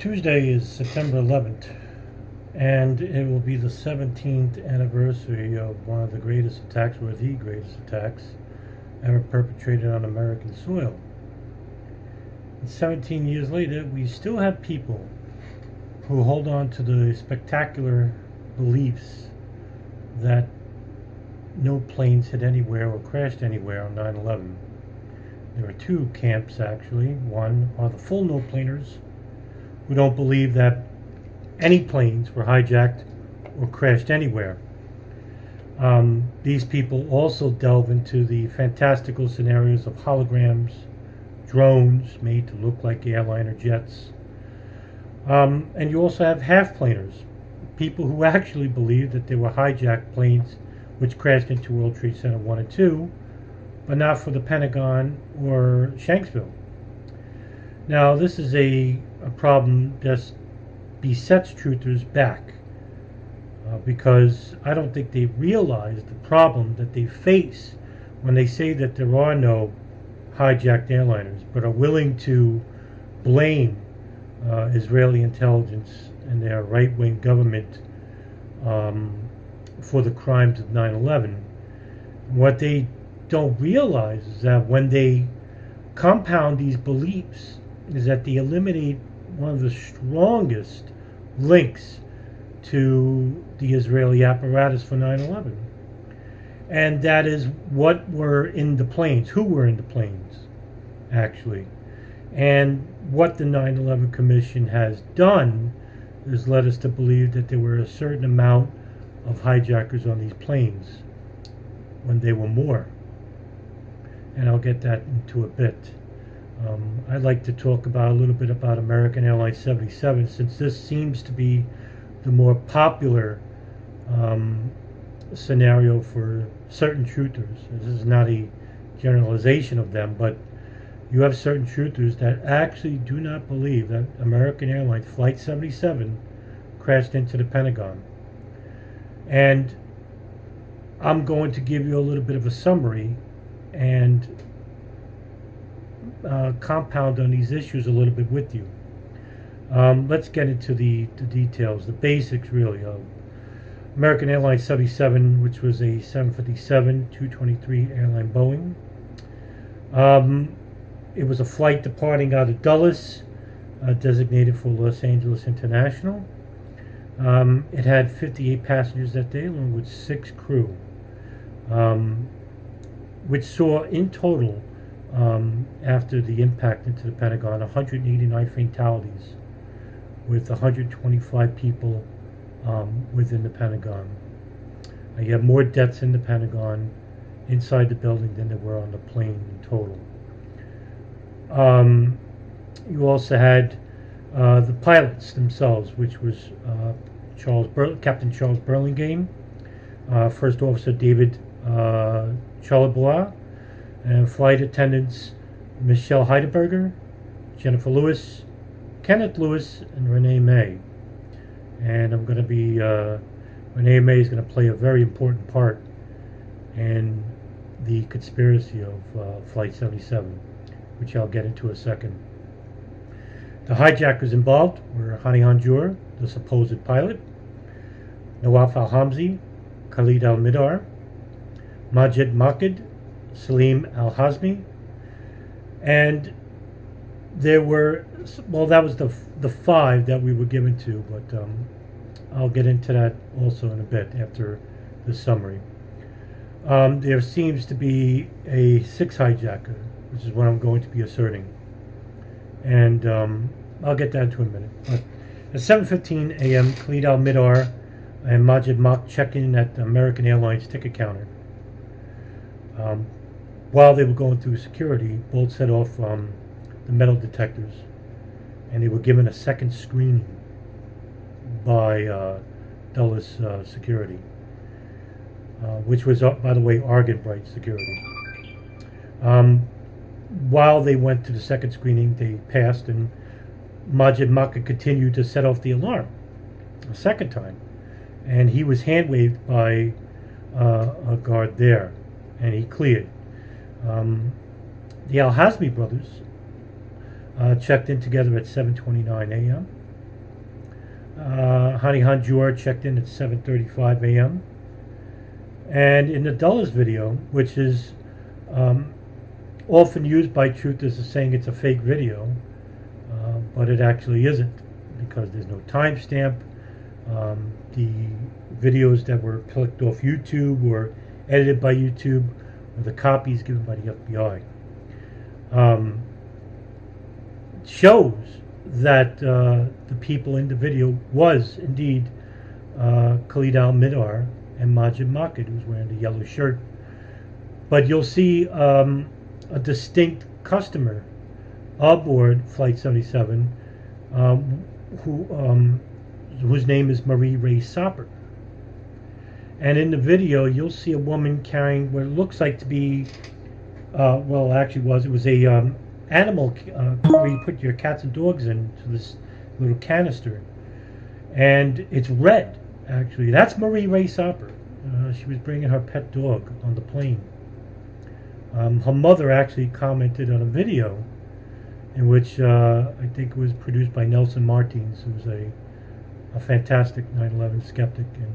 Tuesday is September 11th, and it will be the 17th anniversary of one of the greatest attacks, or the greatest attacks, ever perpetrated on American soil. And 17 years later, we still have people who hold on to the spectacular beliefs that no planes hit anywhere or crashed anywhere on 9/11. There are two camps, actually. One are the full no-planers, who don't believe that any planes were hijacked or crashed anywhere. These people also delve into the fantastical scenarios of holograms, drones made to look like airliner jets. And you also have half-planers, people who actually believe that there were hijacked planes which crashed into World Trade Center 1 and 2, but not for the Pentagon or Shanksville. Now, this is a problem that besets truthers back because I don't think they realize the problem that they face when they say that there are no hijacked airliners, but are willing to blame Israeli intelligence and their right-wing government for the crimes of 9/11. What they don't realize is that when they compound these beliefs, is that they eliminate one of the strongest links to the Israeli apparatus for 9/11. And that is what were in the planes, who were in the planes, actually. And what the 9/11 Commission has done is led us to believe that there were a certain amount of hijackers on these planes when there were more. And I'll get that into a bit. I'd like to talk about a little bit about American Airlines 77, since this seems to be the more popular scenario for certain truthers. This is not a generalization of them, but you have certain truthers that actually do not believe that American Airlines Flight 77 crashed into the Pentagon. And I'm going to give you a little bit of a summary and compound on these issues a little bit with you. Let's get into the details, the basics really of American Airlines 77, which was a 757-223 airline Boeing. It was a flight departing out of Dulles, designated for Los Angeles International. It had 58 passengers that day, along with 6 crew, which saw in total, after the impact into the Pentagon, 189 fatalities, with 125 people within the Pentagon. You have more deaths in the Pentagon inside the building than there were on the plane in total. You also had the pilots themselves, which was Captain Charles Burlingame, First Officer David Charlebois, and flight attendants Michelle Heidelberger, Jennifer Lewis, Kenneth Lewis, and Renee May. And Renee May is going to play a very important part in the conspiracy of Flight 77, which I'll get into a second. The hijackers involved were Hani Hanjour, the supposed pilot, Nawaf al-Hamzi, Khalid al-Midar, Majid Makid, Salim al-Hazmi, and there were, well, that was the 5 that we were given to, but I'll get into that also in a bit after the summary. There seems to be a 6th hijacker, which is what I'm going to be asserting, and I'll get that into a minute. But at 7:15 a.m., Khalid al-Midar and Majid Mak check in at the American Airlines ticket counter. While they were going through security, both set off the metal detectors, and they were given a second screening by Dulles security, which was, by the way, Argon-Bright security. While they went to the second screening, they passed, and Majid Makka continued to set off the alarm a second time, and he was hand-waved by a guard there, and he cleared. The Al-Hazmi brothers checked in together at 7:29 a.m. Hani Hanjour checked in at 7:35 a.m. And in the Dulles video, which is um, often used by truthers as saying it's a fake video, but it actually isn't because there's no timestamp. The videos that were clicked off YouTube or edited by YouTube are the copies given by the FBI. Shows that the people in the video was indeed Khalid al-Mihdhar and Majid Makid, who's wearing the yellow shirt. But you'll see a distinct customer aboard Flight 77 whose name is Marie Ray Soper. And in the video, you'll see a woman carrying what it looks like to be, well, actually it was a animal where you put your cats and dogs into this little canister. And it's red, actually. That's Marie Ray Soper. She was bringing her pet dog on the plane. Her mother actually commented on a video in which I think it was produced by Nelson Martins, who was a fantastic 9/11 skeptic and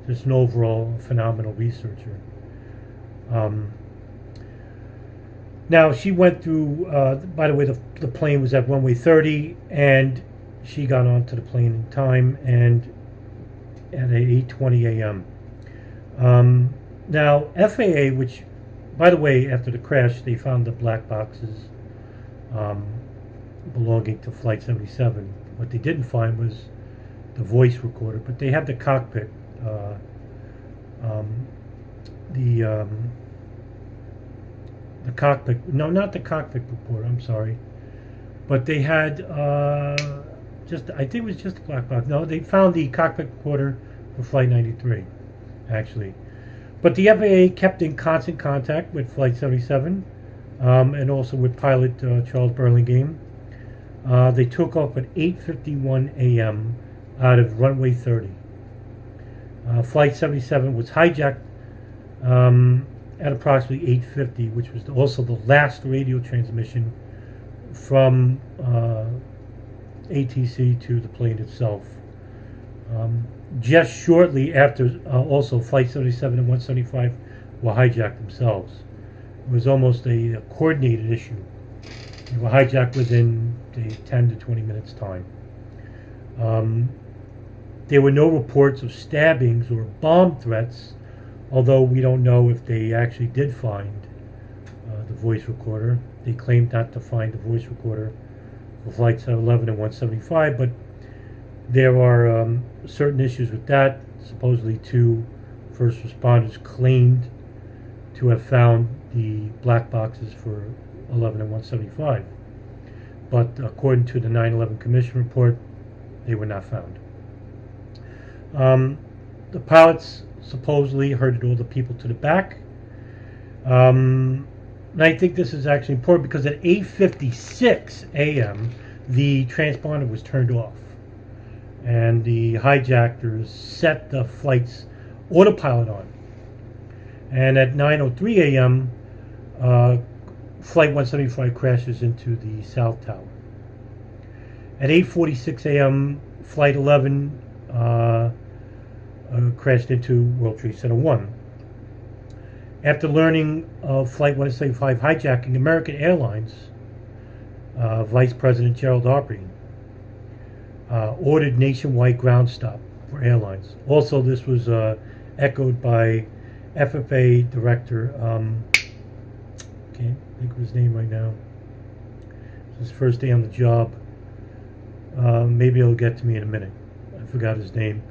just an overall phenomenal researcher. Now, she went through, by the way, the plane was at runway 30, and she got onto the plane in time and at 8:20 a.m. Now, FAA, which, by the way, after the crash, they found the black boxes belonging to Flight 77. What they didn't find was the voice recorder, but they had the cockpit, the cockpit, no, not the cockpit reporter, I'm sorry, but they had I think it was just a black box. No, they found the cockpit recorder for Flight 93, actually. But the FAA kept in constant contact with Flight 77 and also with pilot Charles Burlingame. They took off at 8:51 a.m. out of runway 30. Flight 77 was hijacked at approximately 8:50, which was also the last radio transmission from ATC to the plane itself. Just shortly after, also Flight 77 and 175 were hijacked themselves. It was almost a coordinated issue. They were hijacked within the 10 to 20 minutes time. There were no reports of stabbings or bomb threats, although we don't know if they actually did find the voice recorder. They claimed not to find the voice recorder for Flights 11 and 175, but there are certain issues with that. Supposedly 2 first responders claimed to have found the black boxes for 11 and 175. But according to the 9/11 Commission report, they were not found. The pilots supposedly herded all the people to the back. And I think this is actually important because at 8:56 a.m. the transponder was turned off. And the hijackers set the flight's autopilot on. And at 9:03 a.m., Flight 175 crashes into the South Tower. At 8:46 a.m., Flight 11 crashed into World Trade Center 1. After learning of Flight 175 hijacking, American Airlines Vice President Gerald Aubrey ordered nationwide ground stop for airlines. Also, this was echoed by FFA Director, can't think of his name right now. It's his first day on the job. Maybe it'll get to me in a minute. I forgot his name.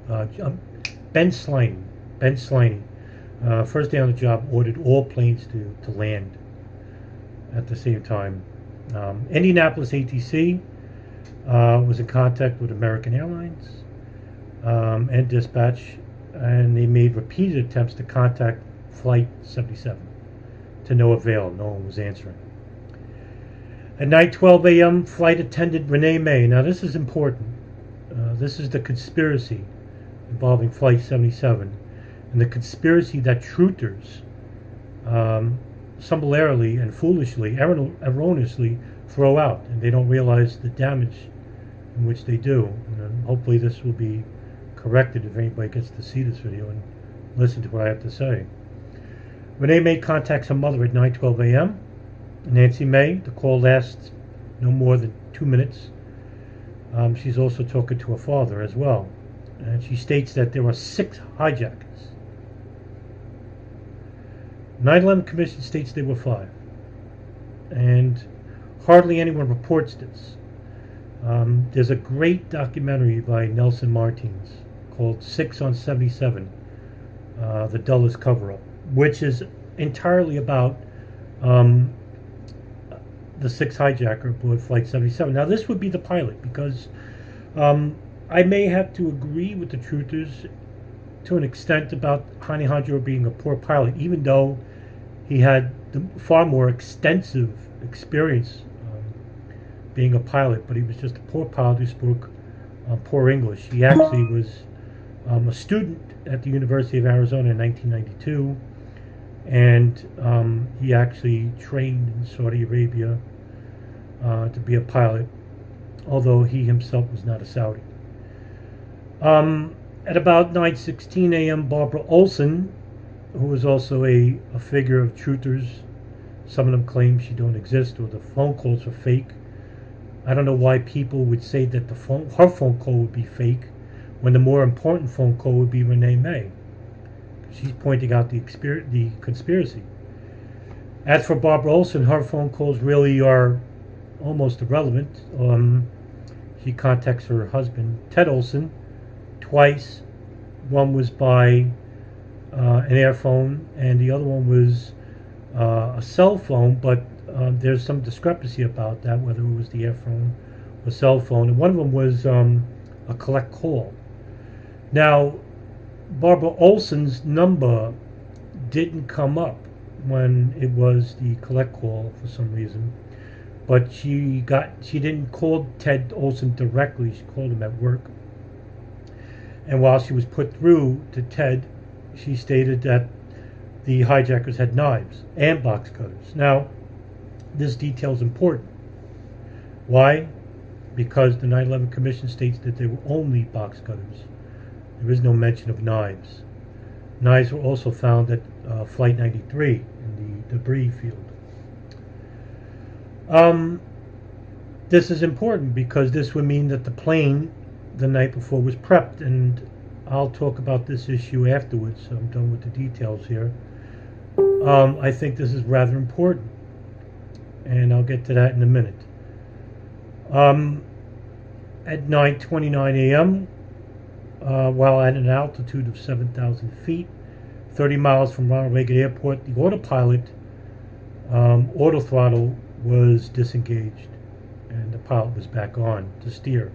Ben Sliney. Ben Sliney. First day on the job, ordered all planes to land at the same time. Indianapolis ATC was in contact with American Airlines and dispatch, and they made repeated attempts to contact Flight 77 to no avail. No one was answering. At 9:12 a.m., flight attendant Renee May. Now this is important. This is the conspiracy involving Flight 77, and the conspiracy that truthers summarily and foolishly, erroneously throw out, and they don't realize the damage in which they do. And hopefully this will be corrected if anybody gets to see this video and listen to what I have to say. Renee May contacts her mother at 9:12 a.m. Nancy May, the call lasts no more than 2 minutes. She's also talking to her father as well. And she states that there are 6 hijackers. 9/11 Commission states there were 5. And hardly anyone reports this. There's a great documentary by Nelson Martins called 6 on 77, The Dullest Cover-Up, which is entirely about the 6 hijacker aboard Flight 77. Now, this would be the pilot, because I may have to agree with the truthers to an extent about Alejandro being a poor pilot, even though he had far more extensive experience being a pilot, but he was just a poor pilot who spoke poor English. He actually was a student at the University of Arizona in 1992, and he actually trained in Saudi Arabia to be a pilot, although he himself was not a Saudi. At about 9:16 a.m., Barbara Olson, who was also a figure of truthers, some of them claim she don't exist or the phone calls are fake. I don't know why people would say that her phone call would be fake when the more important phone call would be Renee May. She's pointing out the conspiracy. As for Barbara Olson, her phone calls really are almost irrelevant. She contacts her husband, Ted Olson, twice. One was by an airphone, and the other one was a cell phone, but there's some discrepancy about that, whether it was the airphone or cell phone. And one of them was a collect call. Now, Barbara Olson's number didn't come up when it was the collect call for some reason, but she didn't call Ted Olson directly. She called him at work. And while she was put through to Ted, she stated that the hijackers had knives and box cutters. Now, this detail is important. Why? Because the 9/11 Commission states that they were only box cutters. There is no mention of knives. Knives were also found at Flight 93 in the debris field. This is important because this would mean that the plane the night before was prepped, and I'll talk about this issue afterwards, so I'm done with the details here. I think this is rather important, and I'll get to that in a minute. At 9:29 a.m., while at an altitude of 7,000 feet, 30 miles from Ronald Reagan Airport, the autopilot auto throttle was disengaged, and the pilot was back on to steer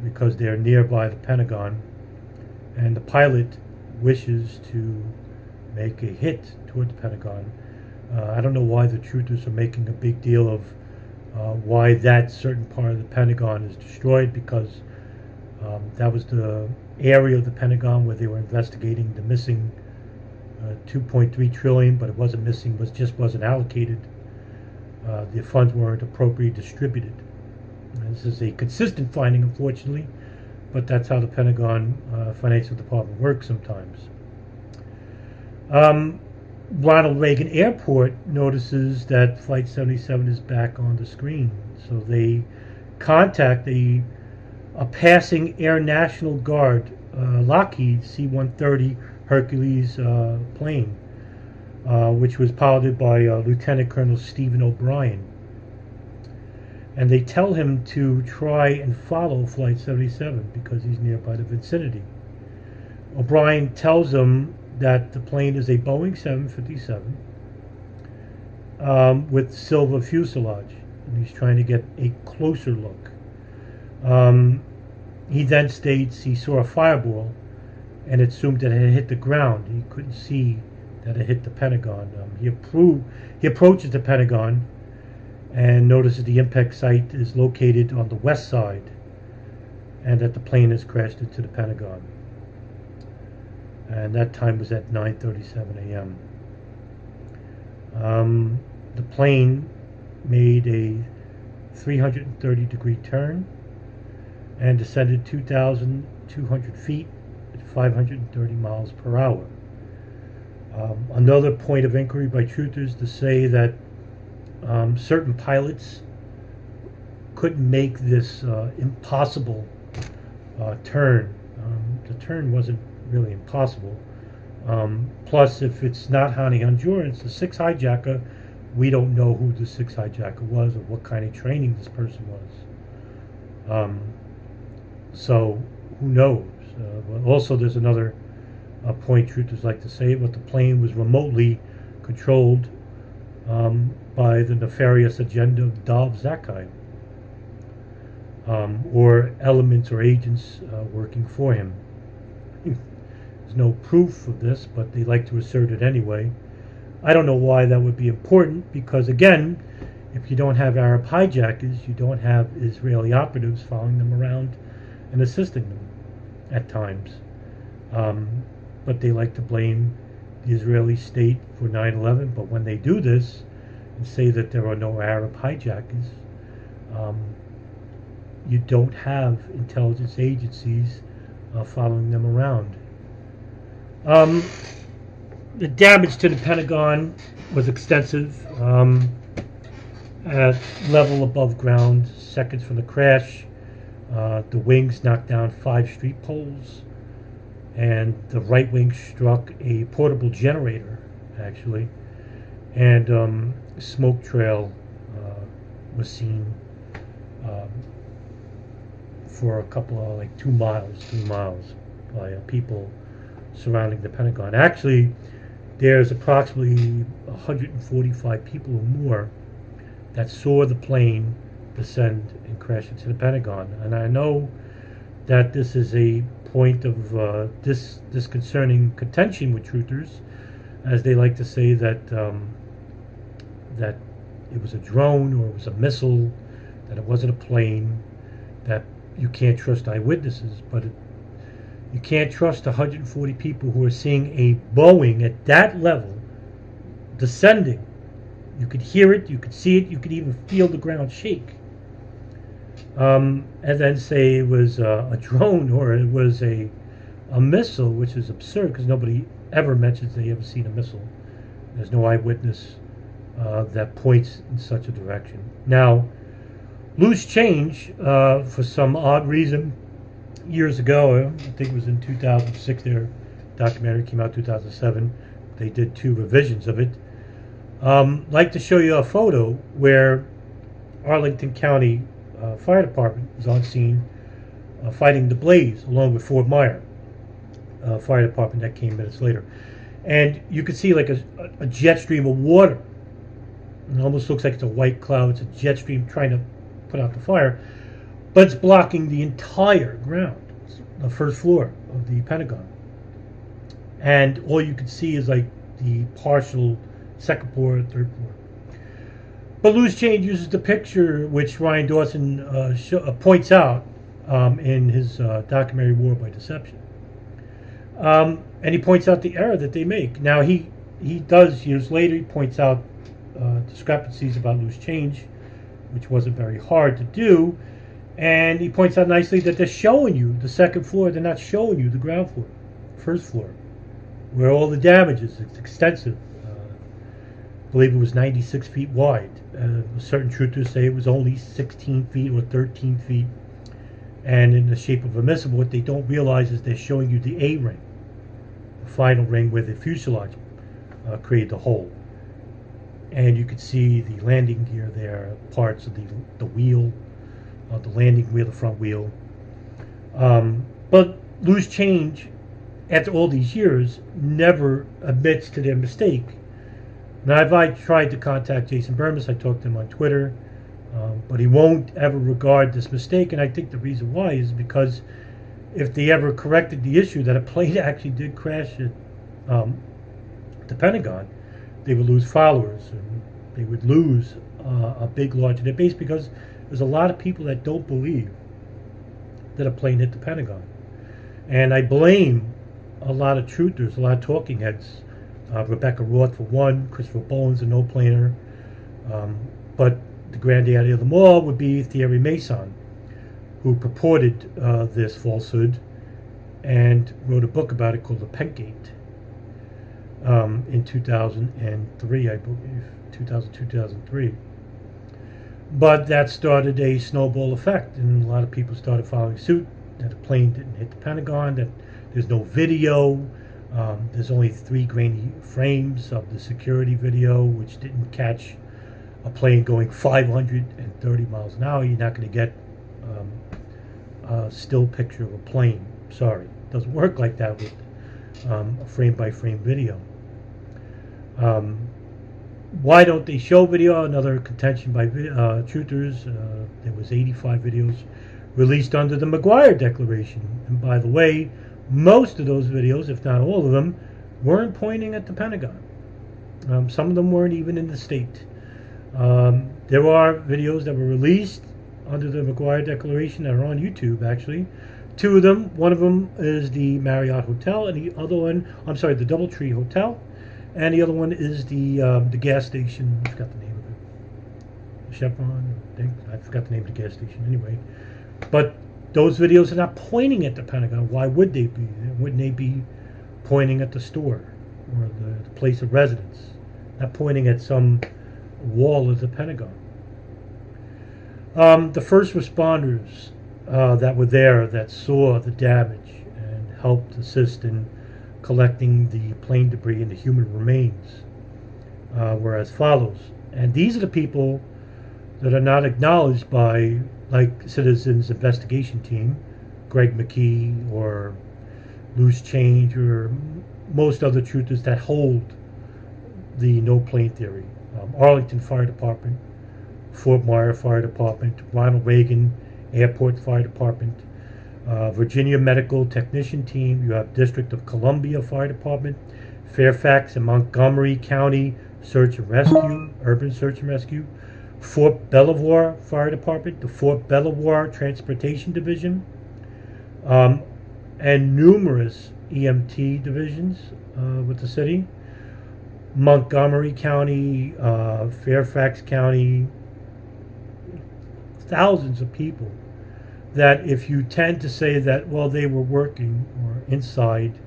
because they're nearby the Pentagon, and the pilot wishes to make a hit toward the Pentagon. I don't know why the truthers are making a big deal of why that certain part of the Pentagon is destroyed, because that was the area of the Pentagon where they were investigating the missing 2.3 trillion, but it wasn't missing, just wasn't allocated. The funds weren't appropriately distributed. And this is a consistent finding, unfortunately, but that's how the Pentagon Financial Department works sometimes. Ronald Reagan Airport notices that Flight 77 is back on the screen, so they contact a passing Air National Guard Lockheed C-130 Hercules plane, which was piloted by Lieutenant Colonel Stephen O'Brien. And they tell him to try and follow Flight 77 because he's nearby the vicinity. O'Brien tells them that the plane is a Boeing 757 with silver fuselage, and he's trying to get a closer look. He then states he saw a fireball and assumed that it had hit the ground. He couldn't see that it hit the Pentagon. He approaches the Pentagon and notices the impact site is located on the west side and that the plane has crashed into the Pentagon. And that time was at 9:37 a.m. The plane made a 330-degree turn and descended 2,200 feet at 530 miles per hour. Another point of inquiry by truthers to say that certain pilots couldn't make this impossible turn. The turn wasn't really impossible. Plus, if it's not Hani Hanjour, it's the sixth hijacker. We don't know who the sixth hijacker was or what kind of training this person was. So, who knows? But also, there's another point truthers like to say, but the plane was remotely controlled by the nefarious agenda of Dov Zakheim, or elements or agents working for him. There's no proof of this, but they like to assert it anyway. I don't know why that would be important, because again, if you don't have Arab hijackers, you don't have Israeli operatives following them around and assisting them at times. But they like to blame the Israeli state for 9/11, but when they do this and say that there are no Arab hijackers, you don't have intelligence agencies following them around. The damage to the Pentagon was extensive. At level above ground, seconds from the crash, the wings knocked down 5 street poles, and the right wing struck a portable generator, actually, and smoke trail was seen for a couple of, like 2 miles, 3 miles, by people surrounding the Pentagon. Actually, there's approximately 145 people or more that saw the plane descend and crash into the Pentagon. And I know that this is a point of disconcerting contention with truthers, as they like to say that that it was a drone or it was a missile, that it wasn't a plane, that you can't trust eyewitnesses. But you can't trust 140 people who are seeing a Boeing at that level descending. You could hear it, you could see it, you could even feel the ground shake. And then say it was a drone or it was a missile, which is absurd because nobody ever mentions they ever seen a missile. There's no eyewitness that points in such a direction. Now, loose change, for some odd reason, years ago, I think it was in 2006, their documentary came out 2007, they did 2 revisions of it. Like to show you a photo where Arlington County Fire Department was on scene fighting the blaze along with Fort Myer Fire Department that came minutes later. And you could see like a jet stream of water. It almost looks like it's a white cloud. It's a jet stream trying to put out the fire. But it's blocking the entire ground, the first floor of the Pentagon. And all you can see is like the partial second floor, third floor. But loose change uses the picture which Ryan Dawson points out in his documentary War by Deception. And he points out the error that they make. Now he does, years later, he points out discrepancies about loose change, which wasn't very hard to do. And he points out nicely that they're showing you the second floor, they're not showing you the ground floor, first floor, where all the damage is. It's extensive. I believe it was 96 feet wide. Certain truthers say it was only 16 feet or 13 feet, and in the shape of a missile. What they don't realize is they're showing you the A ring, the final ring where the fuselage created the hole. And you could see the landing gear there, parts of the wheel, the landing wheel, the front wheel. But loose change, after all these years, never admits to their mistake. Now, I tried to contact Jason Burmis. I talked to him on Twitter, but he won't ever regard this mistake. And I think the reason why is because if they ever corrected the issue that a plane actually did crash at the Pentagon, they would lose followers, and they would lose a big, large in their base, because there's a lot of people that don't believe that a plane hit the Pentagon. And I blame a lot of truthers, a lot of talking heads. Rebecca Roth for one, Christopher Bowen's a no-planer. But the granddaddy of them all would be Thierry Mason, who purported this falsehood and wrote a book about it called The Pentgate in 2003, I believe, 2002, 2003. But that started a snowball effect, and a lot of people started following suit, that the plane didn't hit the Pentagon, that there's no video, there's only 3 grainy frames of the security video, which didn't catch a plane going 530 miles an hour. You're not going to get a still picture of a plane. Sorry, it doesn't work like that with a frame-by-frame video. Why don't they show video? Another contention by truthers. There was 85 videos released under the McGuire Declaration. And by the way, most of those videos, if not all of them, weren't pointing at the Pentagon. Some of them weren't even in the state. There are videos that were released under the McGuire Declaration that are on YouTube, actually. 2 of them, one of them is the Marriott Hotel, and the other one, I'm sorry, the Doubletree Hotel, and the other one is the gas station. I forgot the name of it. Chevron, I think. I forgot the name of the gas station anyway. But those videos are not pointing at the Pentagon. Why would they be? Wouldn't they be pointing at the store or the place of residence? Not pointing at some wall of the Pentagon. The first responders that were there, that saw the damage and helped assist in collecting the plane debris and the human remains, were as follows. And these are the people that are not acknowledged by, like, Citizens Investigation Team, Greg McKee or Loose Change or most other truthers that hold the no plane theory. Arlington Fire Department, Fort Myer Fire Department, Ronald Reagan Airport Fire Department, Virginia Medical Technician Team. You have District of Columbia Fire Department, Fairfax and Montgomery County Search and Rescue, Urban Search and Rescue, Fort Belvoir Fire Department, the Fort Belvoir Transportation Division, and numerous EMT divisions with the city. Montgomery County, Fairfax County, thousands of people that if you tend to say that, well, they were working or inside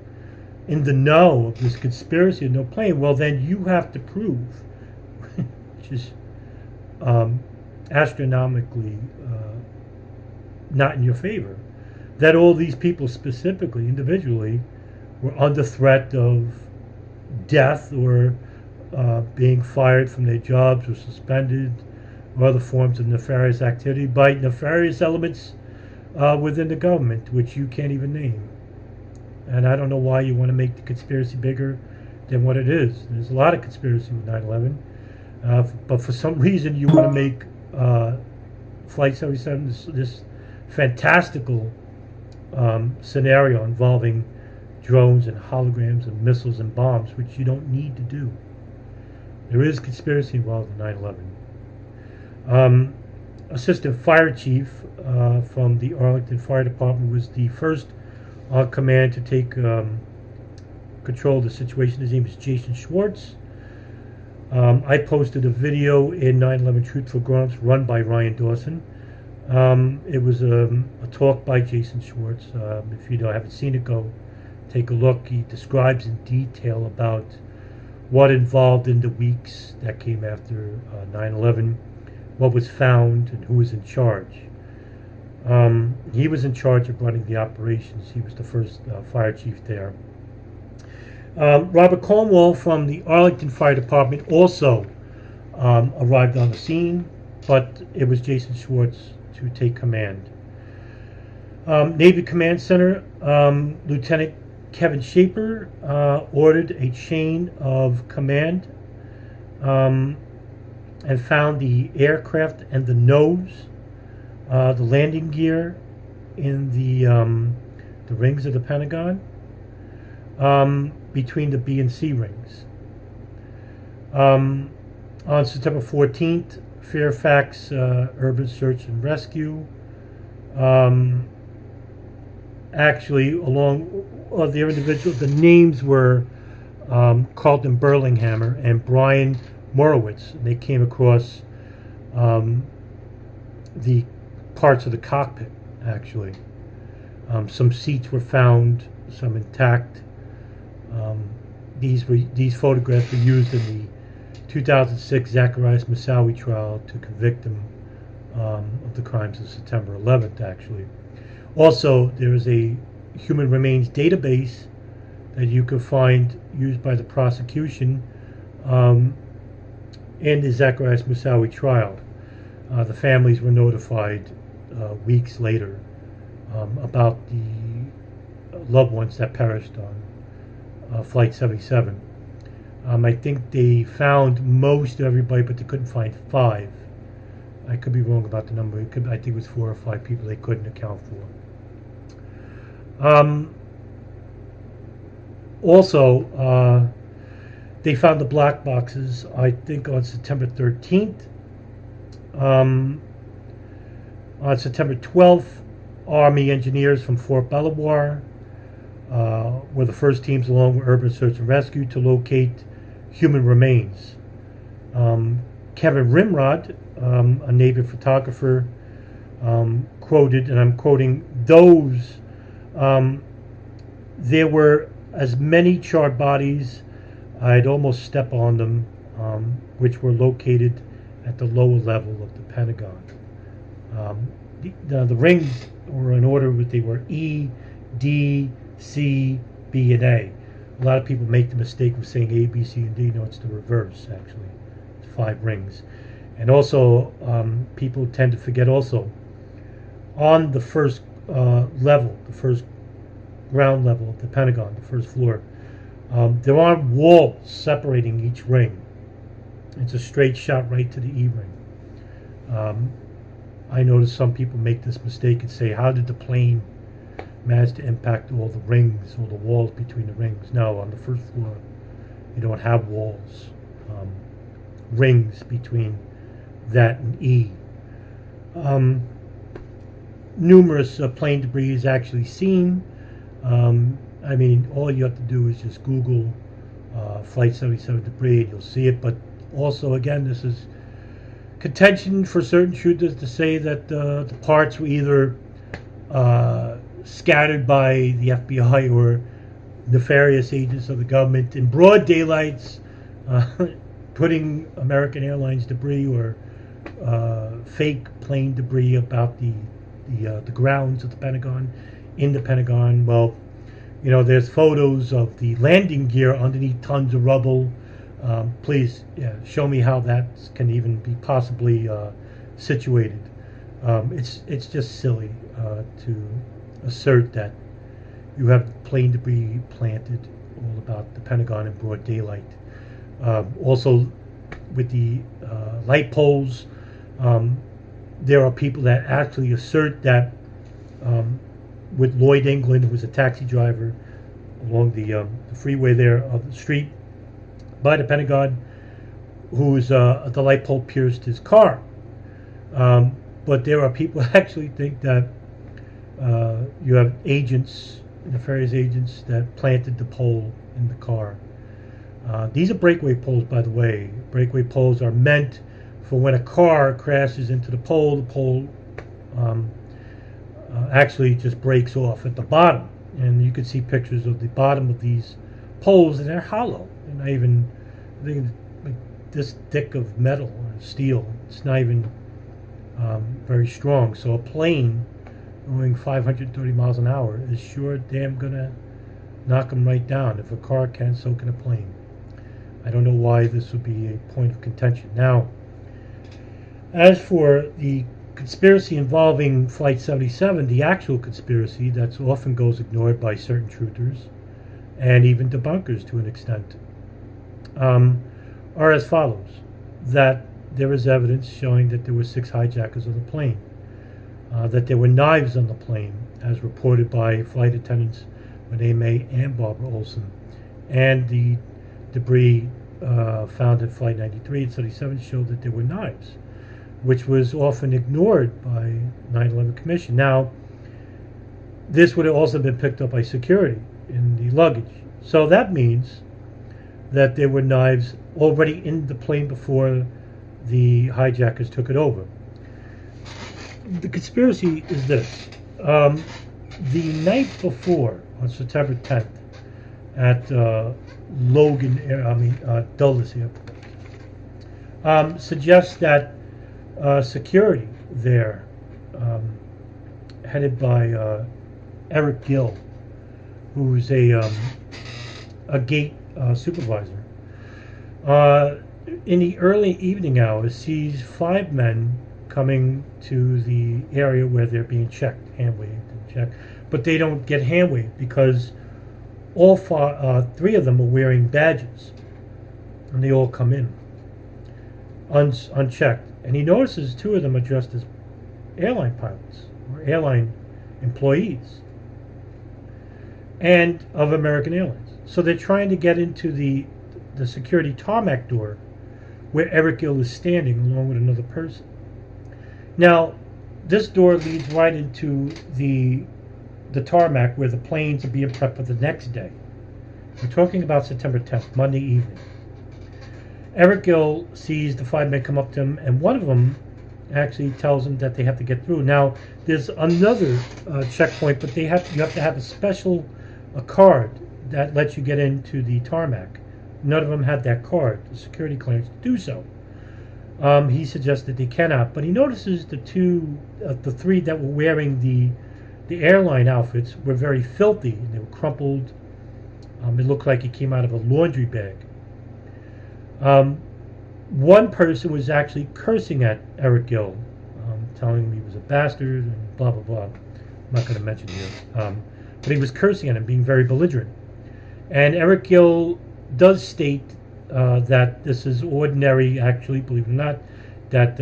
in the know of this conspiracy of no plane, well, then you have to prove, which is astronomically not in your favor, that all these people specifically, individually, were under threat of death or being fired from their jobs or suspended or other forms of nefarious activity by nefarious elements within the government, which you can't even name. And I don't know why you want to make the conspiracy bigger than what it is. There's a lot of conspiracy with 9/11, but for some reason you want to make Flight 77 this fantastical scenario involving drones and holograms and missiles and bombs, which you don't need to do. There is conspiracy involved in 9/11. Assistant Fire Chief from the Arlington Fire Department was the first on command to take control of the situation. His name is Jason Schwartz. I posted a video in 9/11 Truth for Grown-Ups run by Ryan Dawson. It was a talk by Jason Schwartz. If you haven't seen it, go take a look. He describes in detail about what involved in the weeks that came after 9/11, what was found, and who was in charge. He was in charge of running the operations. He was the first fire chief there. Robert Cornwall from the Arlington Fire Department also arrived on the scene, but it was Jason Schwartz to take command. Navy Command Center, Lieutenant Kevin Shaper ordered a chain of command and found the aircraft and the nose, the landing gear in the rings of the Pentagon, between the B and C rings. On September 14th, Fairfax Urban Search and Rescue, actually along their individuals, the names were Carlton Burlinghammer and Brian Morowitz. And they came across the parts of the cockpit actually. Some seats were found, some intact. These photographs were used in the 2006 Zacarias Moussaoui trial to convict him of the crimes of September 11th, actually. Also, there is a human remains database that you can find used by the prosecution in the Zacarias Moussaoui trial. The families were notified weeks later about the loved ones that perished on Flight 77. I think they found most of everybody, but they couldn't find 5. I could be wrong about the number. I think it was 4 or 5 people they couldn't account for. Also, they found the black boxes, I think, on September 13th. On September 12th, Army engineers from Fort Belvoir were the first teams, along with Urban Search and Rescue, to locate human remains. Kevin Rimrod, a Navy photographer, quoted, and I'm quoting, there were as many charred bodies, I'd almost step on them, which were located at the lower level of the Pentagon. The rings were in order, they were E, D, C, B, and A. A lot of people make the mistake of saying A, B, C, and D. No, it's the reverse, actually. It's 5 rings. And also, people tend to forget also, on the first level, the first ground level of the Pentagon, the first floor, there are walls separating each ring. It's a straight shot right to the E ring. I notice some people make this mistake and say, how did the plane manage to impact all the rings, all the walls between the rings? No, on the first floor, you don't have walls, rings between that and E. Numerous plane debris is actually seen. I mean, all you have to do is just Google Flight 77 debris and you'll see it. But also, again, this is contention for certain shooters to say that the parts were either scattered by the FBI or nefarious agents of the government in broad daylights, putting American Airlines debris or fake plane debris about the grounds of the Pentagon, in the Pentagon. Well, you know, there's photos of the landing gear underneath tons of rubble. Please, show me how that can even be possibly situated. It's just silly to assert that you have plane debris planted all about the Pentagon in broad daylight. Also, with the light poles, there are people that actually assert that with Lloyd England, who was a taxi driver along the freeway there of the street by the Pentagon, whose the light pole pierced his car. But there are people who actually think that you have agents, nefarious agents, that planted the pole in the car. These are breakaway poles, by the way. Breakaway poles are meant for when a car crashes into the pole actually just breaks off at the bottom. And you can see pictures of the bottom of these poles, and they're hollow. They're not even, I think, like this thick of metal or steel. It's not even very strong. So a plane going 530 miles an hour is sure damn gonna knock them right down. If a car can, so can a plane. I don't know why this would be a point of contention. Now, as for the conspiracy involving Flight 77, the actual conspiracy that often goes ignored by certain truthers and even debunkers to an extent, are as follows: that there is evidence showing that there were 6 hijackers of the plane, that there were knives on the plane, as reported by flight attendants Renee May and Barbara Olson, and the debris found at Flight 93 and 77 showed that there were knives, which was often ignored by 9/11 Commission. Now, this would have also been picked up by security in the luggage. So that means that there were knives already in the plane before the hijackers took it over. The conspiracy is this. The night before, on September 10th, at Dulles Airport, suggests that security there, headed by Eric Gill, who's a gate supervisor, in the early evening hours sees 5 men coming to the area where they're being checked, hand waved and checked, but they don't get hand waved because all 3 of them are wearing badges, and they all come in unchecked. And he notices 2 of them are dressed as airline pilots or airline employees and of American Airlines. So they're trying to get into the security tarmac door where Eric Gill is standing along with another person. Now, this door leads right into the tarmac where the planes are being prepped for the next day. We're talking about September 10th, Monday evening. Eric Gill sees the 5 men come up to him, and one of them actually tells him that they have to get through. Now, there's another checkpoint, but you have to have a card that lets you get into the tarmac. None of them had that card, the security clearance to do so. He suggests that they cannot, but he notices the 3 that were wearing the airline outfits were very filthy. They were crumpled. It looked like it came out of a laundry bag. One person was actually cursing at Eric Gill, telling him he was a bastard and blah, blah, blah. I'm not going to mention here. But he was cursing at him, being very belligerent. And Eric Gill does state that this is ordinary, actually, believe it or not, that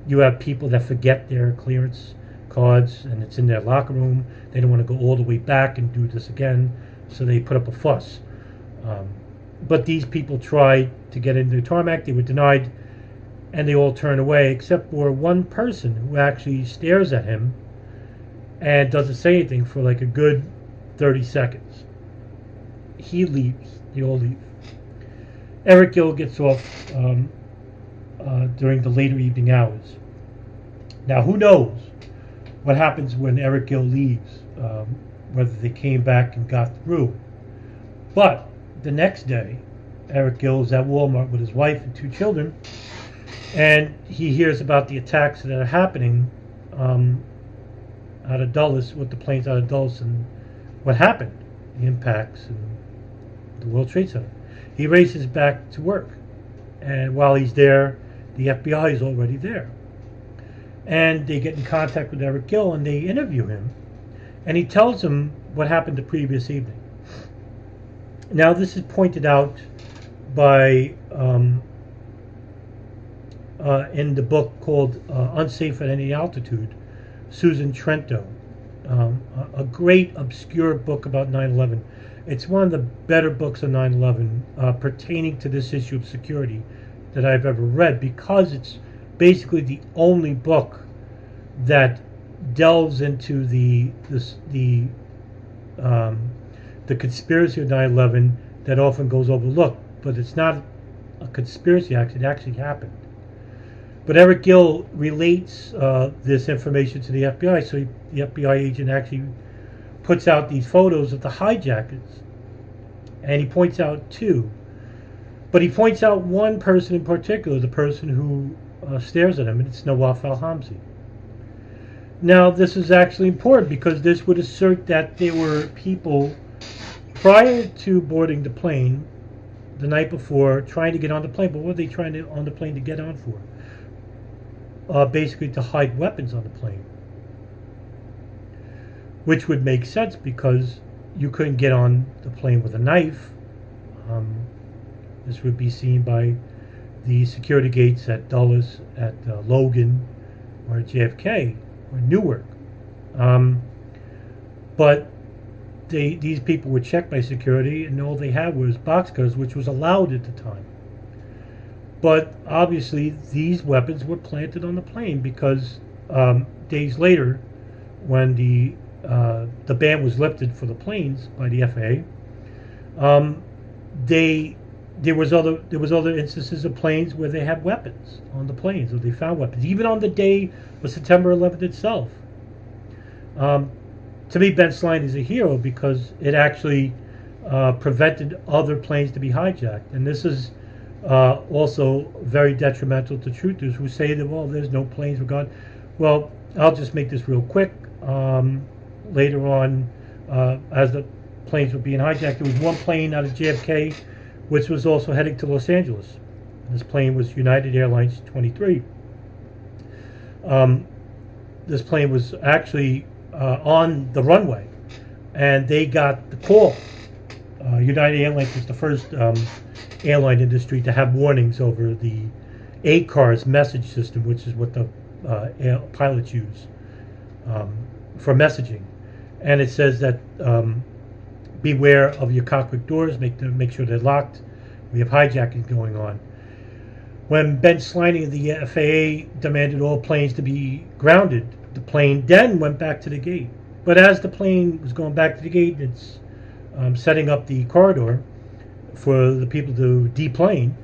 you have people that forget their clearance cards and it's in their locker room. They don't want to go all the way back and do this again, so they put up a fuss. But these people tried to get into the tarmac. They were denied, and they all turn away, except for one person who actually stares at him and doesn't say anything for like a good 30 seconds. He leaves. They all leave. Eric Gill gets off during the later evening hours. Now, who knows what happens when Eric Gill leaves, whether they came back and got through. But the next day, Eric Gill is at Walmart with his wife and 2 children, and he hears about the attacks that are happening out of Dulles, with the planes out of Dulles, and what happened, the impacts, and the World Trade Center. He races back to work, and while he's there, the FBI is already there. And they get in contact with Eric Gill, and they interview him, and he tells them what happened the previous evening. Now, this is pointed out by in the book called Unsafe at Any Altitude, Susan Trento, a great obscure book about 9/11. It's one of the better books on 9/11 pertaining to this issue of security that I've ever read, because it's basically the only book that delves into the conspiracy of 9/11 that often goes overlooked. But it's not a conspiracy, it actually happened. But Eric Gill relates this information to the FBI, so the FBI agent actually puts out these photos of the hijackers, and he points out 2. But he points out one person in particular, the person who stares at him, and it's Nawaf al-Hamzi. Now, this is actually important because this would assert that there were people prior to boarding the plane the night before trying to get on the plane. But what were they trying to on the plane to get on for? Basically to hide weapons on the plane, which would make sense because you couldn't get on the plane with a knife. This would be seen by the security gates at Dulles, at Logan, or at JFK, or Newark. But these people were checked by security, and all they had was boxcars, which was allowed at the time. But obviously, these weapons were planted on the plane because days later, when the ban was lifted for the planes by the FAA, there was other instances of planes where they had weapons on the planes, or they found weapons, even on the day of September 11th itself. To me, Ben Sline is a hero because it actually prevented other planes to be hijacked. And this is also very detrimental to truthers who say that, well, there's no planes were gone. Well, I'll just make this real quick. Later on, as the planes were being hijacked, there was one plane out of JFK which was also heading to Los Angeles. This plane was United Airlines 23. This plane was actually on the runway, and they got the call. United Airlines was the first airline industry to have warnings over the ACARS message system, which is what the pilots use for messaging. And it says that beware of your cockpit doors, make sure they're locked. We have hijacking going on. When Ben Sliney of the FAA demanded all planes to be grounded, the plane then went back to the gate. But as the plane was going back to the gate, it's setting up the corridor for the people to deplane.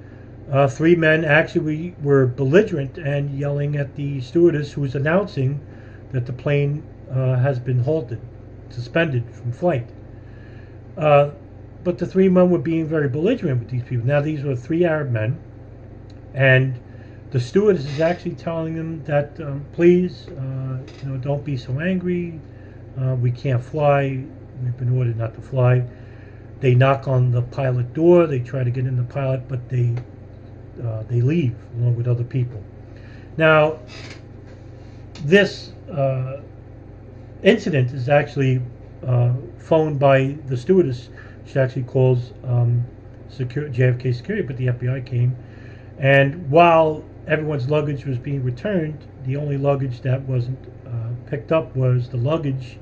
Three men actually were belligerent and yelling at the stewardess who was announcing that the plane has been halted, suspended from flight. But the three men were being very belligerent with these people. Now, these were three Arab men, and the stewardess is actually telling them that, please, don't be so angry. We can't fly. We've been ordered not to fly. They knock on the pilot door. They try to get in the pilot, but they leave along with other people. Now, this incident is actually phoned by the stewardess. She actually calls JFK security, but the FBI came. And while everyone's luggage was being returned, the only luggage that wasn't picked up was the luggage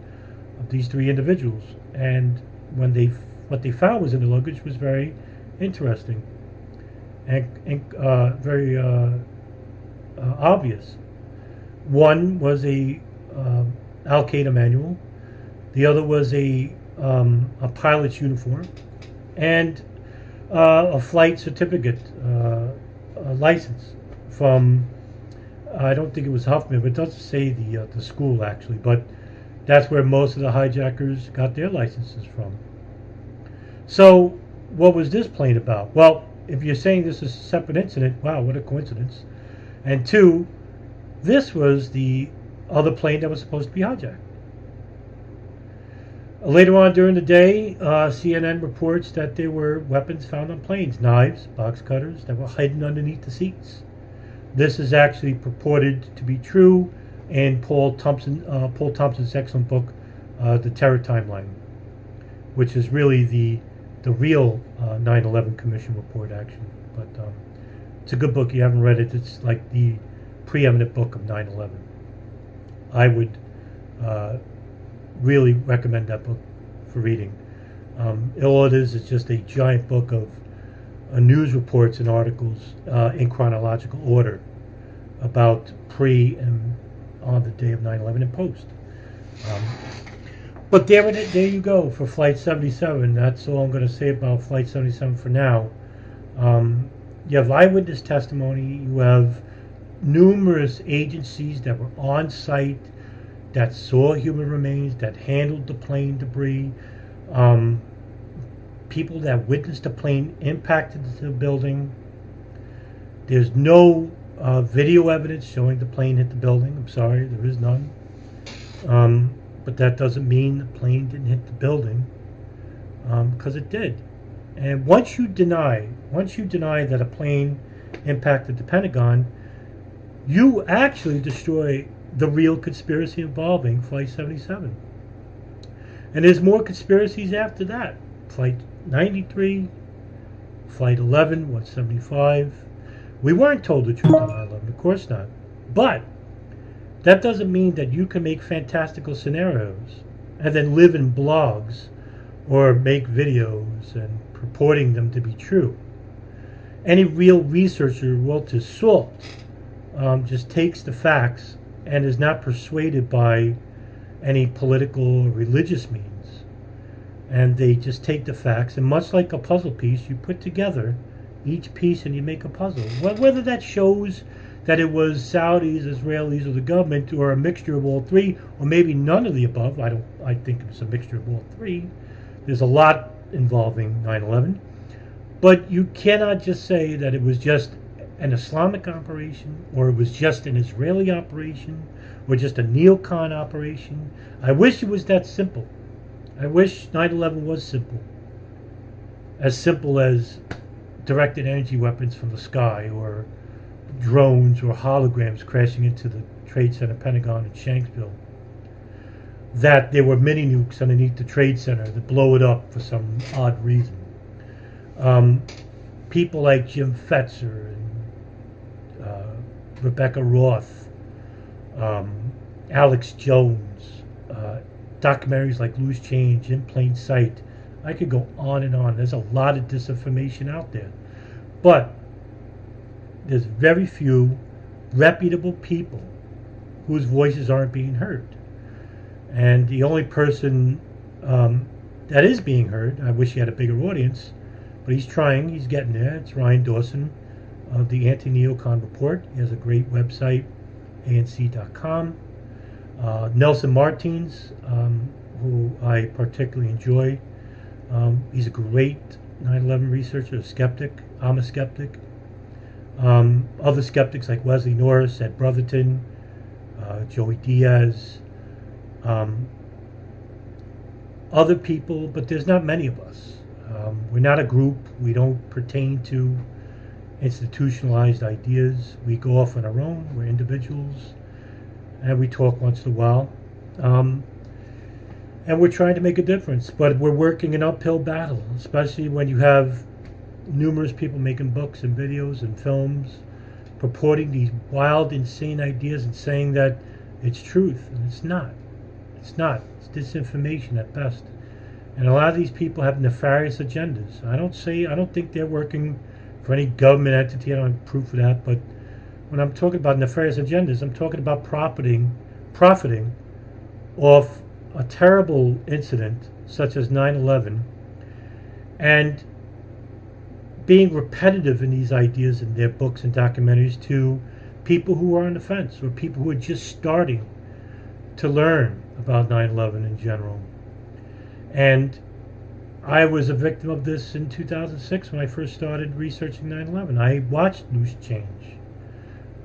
of these three individuals. And what they found was in the luggage was very interesting and very obvious. One was a Al-Qaeda manual. The other was a pilot's uniform, and a flight certificate, a license from, I don't think it was Huffman, but it doesn't say the school actually, but that's where most of the hijackers got their licenses from. So what was this plane about? Well, if you're saying this is a separate incident, wow, what a coincidence. And two, this was the other plane that was supposed to be hijacked. Later on during the day, CNN reports that there were weapons found on planes, knives, box cutters that were hidden underneath the seats. This is actually purported to be true in Paul Thompson's excellent book, The Terror Timeline, which is really the real 9/11 Commission report, actually. But it's a good book. If you haven't read it, it's like the preeminent book of 9/11. I would really recommend that book for reading. All it is just a giant book of news reports and articles in chronological order about pre and on the day of 9/11 and post. But there you go for Flight 77. That's all I'm going to say about Flight 77 for now. You have eyewitness testimony. You have numerous agencies that were on site, that saw human remains, that handled the plane debris, people that witnessed the plane impacted the building. There's no video evidence showing the plane hit the building. I'm sorry, there is none. But that doesn't mean the plane didn't hit the building, because it did. And once you deny that a plane impacted the Pentagon, you actually destroy the real conspiracy involving Flight 77. And there's more conspiracies after that. Flight 93, Flight 11, 175. We weren't told the truth on 9/11, of course not. But that doesn't mean that you can make fantastical scenarios and then live in blogs or make videos and purporting them to be true. Any real researcher worth his salt just takes the facts and is not persuaded by any political or religious means. And they just take the facts, and much like a puzzle piece, you put together each piece and you make a puzzle. Whether that shows that it was Saudis, Israelis, or the government, or a mixture of all three, or maybe none of the above. I think it was a mixture of all three. There's a lot involving 9/11, but you cannot just say that it was just an Islamic operation, or it was just an Israeli operation, or just a neocon operation. I wish it was that simple. I wish 9/11 was simple as directed energy weapons from the sky, or drones or holograms crashing into the Trade Center, Pentagon in Shanksville. That there were mini nukes underneath the Trade Center that blow it up for some odd reason. People like Jim Fetzer and Rebecca Roth, Alex Jones, documentaries like Loose Change, In Plain Sight. I could go on and on. There's a lot of disinformation out there. But there's very few reputable people whose voices aren't being heard. And the only person that is being heard, I wish he had a bigger audience, but he's trying, he's getting there. It's Ryan Dawson of the Anti-Neocon Report. He has a great website, anc.com. Nelson Martins, who I particularly enjoy. He's a great 9/11 researcher, a skeptic. I'm a skeptic. Other skeptics like Wesley Norris, Ed Brotherton, Joey Diaz, other people, but there's not many of us. We're not a group. We don't pertain to institutionalized ideas. We go off on our own. We're individuals, and we talk once in a while. And we're trying to make a difference, but we're working an uphill battle, especially when you have numerous people making books and videos and films purporting these wild, insane ideas and saying that it's truth, and it's not. It's not. It's disinformation at best. And a lot of these people have nefarious agendas. I don't think they're working for any government entity. I don't have proof of that, but when I'm talking about nefarious agendas, I'm talking about profiting off a terrible incident such as 9/11 and being repetitive in these ideas in their books and documentaries to people who are on the fence, or people who are just starting to learn about 9/11 in general. And I was a victim of this in 2006 when I first started researching 9/11. I watched Loose Change.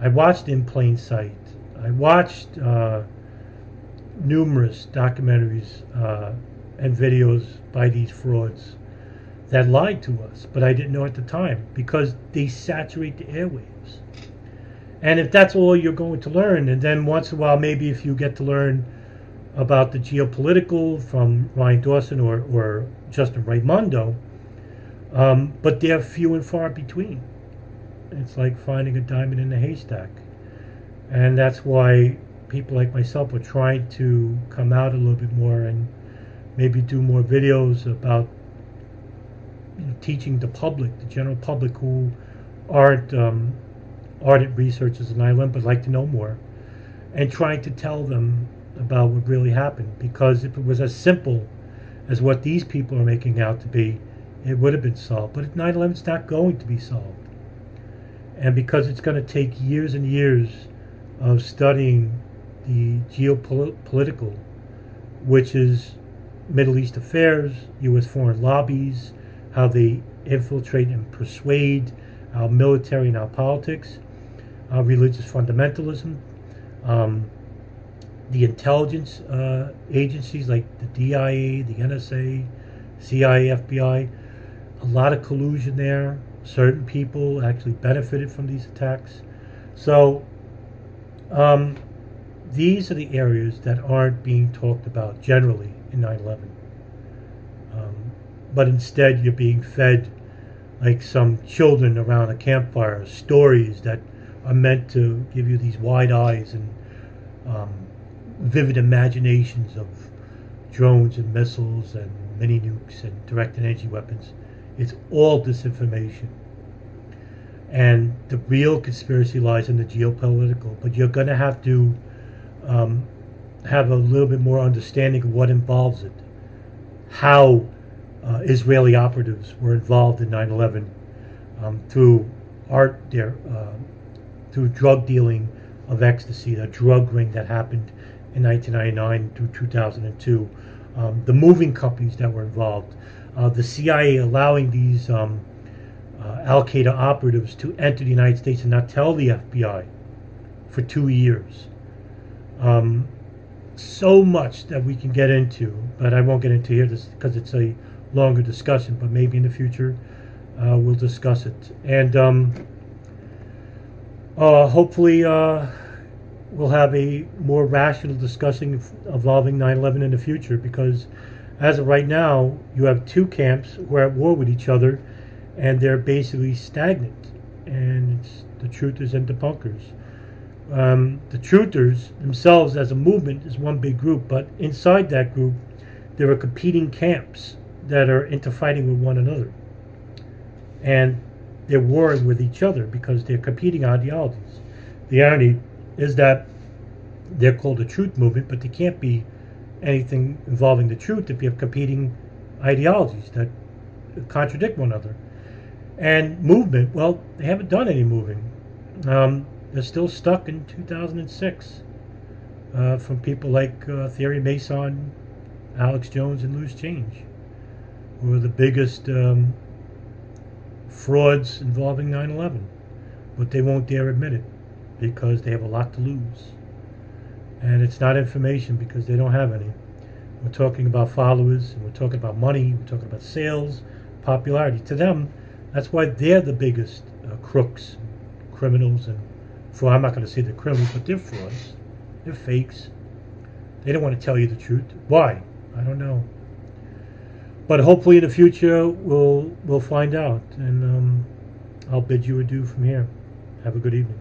I watched In Plain Sight. I watched numerous documentaries and videos by these frauds that lied to us, but I didn't know at the time because they saturate the airwaves. And if that's all you're going to learn, and then once in a while, maybe if you get to learn about the geopolitical from Ryan Dawson or Justin Raimondo, but they're few and far between. It's like finding a diamond in a haystack. And that's why people like myself are trying to come out a little bit more and maybe do more videos about teaching the public, the general public who aren't ardent researchers in 9/11 but like to know more, and trying to tell them about what really happened. Because if it was as simple as what these people are making out to be, it would have been solved. But 9/11 is not going to be solved. And because it's going to take years and years of studying the geopolitical, which is Middle East affairs, U.S. foreign lobbies, how they infiltrate and persuade our military and our politics, our religious fundamentalism, the intelligence agencies like the DIA, the NSA, CIA, FBI, a lot of collusion there. Certain people actually benefited from these attacks. So these are the areas that aren't being talked about generally in 9/11. But instead you're being fed, like some children around a campfire, stories that are meant to give you these wide eyes and vivid imaginations of drones and missiles and mini nukes and directed energy weapons. It's all disinformation. And the real conspiracy lies in the geopolitical, but you're going to have to have a little bit more understanding of what involves it. How Israeli operatives were involved in 9/11 through their through drug dealing of ecstasy, the drug ring that happened in 1999 through 2002, the moving companies that were involved, the CIA allowing these Al Qaeda operatives to enter the United States and not tell the FBI for 2 years. So much that we can get into, but I won't get into here because it's a longer discussion, but maybe in the future we'll discuss it. And hopefully we'll have a more rational discussion involving 9/11 in the future, because as of right now, you have two camps who are at war with each other, and they're basically stagnant. And it's the truthers and debunkers. The truthers themselves as a movement is one big group, but inside that group, there are competing camps that are interfighting with one another. And they're warring with each other because they're competing ideologies. The irony is that they're called a truth movement, but they can't be anything involving the truth if you have competing ideologies that contradict one another. And movement, well, they haven't done any moving. They're still stuck in 2006 from people like Thierry Mason, Alex Jones, and Loose Change, who are the biggest frauds involving 9/11. But they won't dare admit it because they have a lot to lose. And it's not information because they don't have any. We're talking about followers, and we're talking about money, we're talking about sales, popularity. To them, that's why they're the biggest crooks, criminals, and fraud. I'm not going to say they're criminals, but they're frauds. They're fakes. They don't want to tell you the truth. Why? I don't know. But hopefully in the future we'll find out. And I'll bid you adieu from here. Have a good evening.